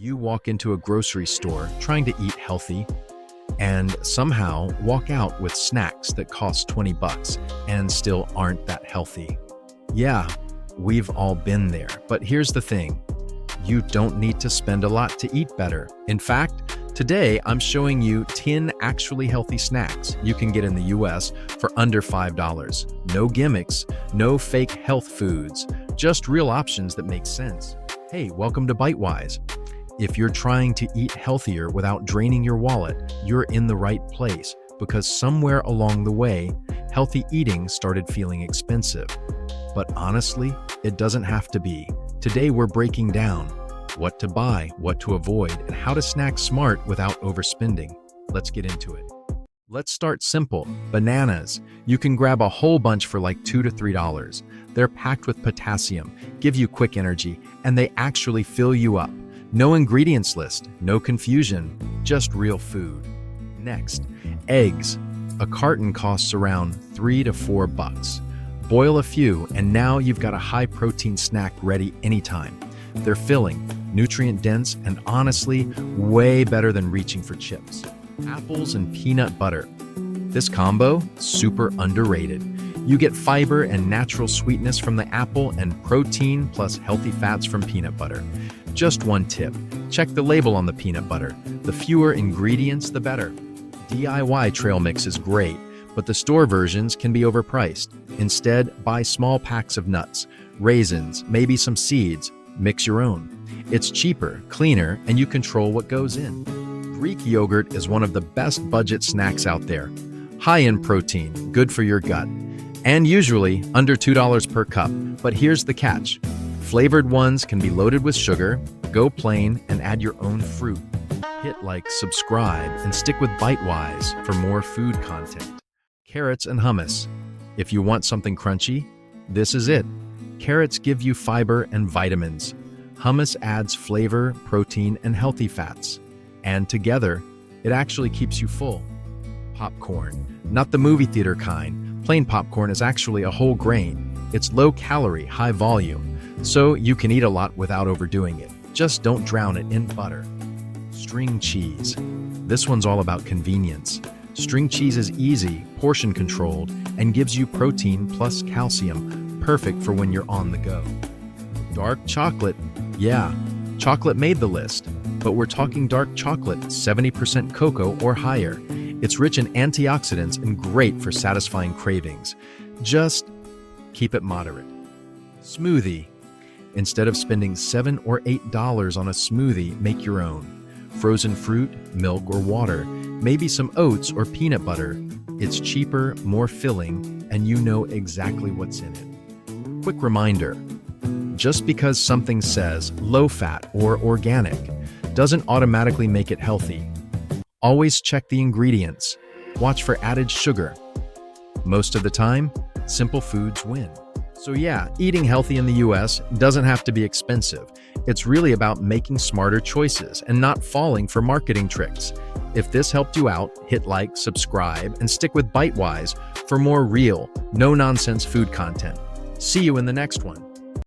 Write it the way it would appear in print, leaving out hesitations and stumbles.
You walk into a grocery store trying to eat healthy and somehow walk out with snacks that cost 20 bucks and still aren't that healthy. Yeah, we've all been there, but here's the thing. You don't need to spend a lot to eat better. In fact, today I'm showing you 10 actually healthy snacks you can get in the US for under $5. No gimmicks, no fake health foods, just real options that make sense. Hey, welcome to BiteWise. If you're trying to eat healthier without draining your wallet, you're in the right place because somewhere along the way, healthy eating started feeling expensive. But honestly, it doesn't have to be. Today we're breaking down what to buy, what to avoid, and how to snack smart without overspending. Let's get into it. Let's start simple. Bananas. You can grab a whole bunch for like $2 to $3. They're packed with potassium, give you quick energy, and they actually fill you up. No ingredients list, no confusion, just real food. Next, eggs. A carton costs around $3 to $4. Boil a few, and now you've got a high-protein snack ready anytime. They're filling, nutrient-dense, and honestly, way better than reaching for chips. Apples and peanut butter. This combo, super underrated. You get fiber and natural sweetness from the apple and protein plus healthy fats from peanut butter. Just one tip, check the label on the peanut butter. The fewer ingredients, the better. DIY trail mix is great, but the store versions can be overpriced. Instead, buy small packs of nuts, raisins, maybe some seeds. Mix your own. It's cheaper, cleaner, and you control what goes in. Greek yogurt is one of the best budget snacks out there. High in protein, good for your gut, and usually under $2 per cup. But here's the catch. Flavored ones can be loaded with sugar. Go plain and add your own fruit. Hit like, subscribe, and stick with BiteWise for more food content. Carrots and hummus. If you want something crunchy, this is it. Carrots give you fiber and vitamins. Hummus adds flavor, protein, and healthy fats. And together, it actually keeps you full. Popcorn. Not the movie theater kind. Plain popcorn is actually a whole grain. It's low calorie, high volume, so you can eat a lot without overdoing it. Just don't drown it in butter. String cheese. This one's all about convenience. String cheese is easy, portion controlled, and gives you protein plus calcium, perfect for when you're on the go. Dark chocolate. Yeah, chocolate made the list, but we're talking dark chocolate, 70% cocoa or higher. It's rich in antioxidants and great for satisfying cravings. Just keep it moderate. Smoothie. Instead of spending $7 or $8 on a smoothie, make your own. Frozen fruit, milk, or water, maybe some oats or peanut butter. It's cheaper, more filling, and you know exactly what's in it. Quick reminder, just because something says low-fat or organic doesn't automatically make it healthy. Always check the ingredients. Watch for added sugar. Most of the time, simple foods win. So yeah, eating healthy in the US doesn't have to be expensive. It's really about making smarter choices and not falling for marketing tricks. If this helped you out, hit like, subscribe, and stick with BiteWise for more real, no-nonsense food content. See you in the next one.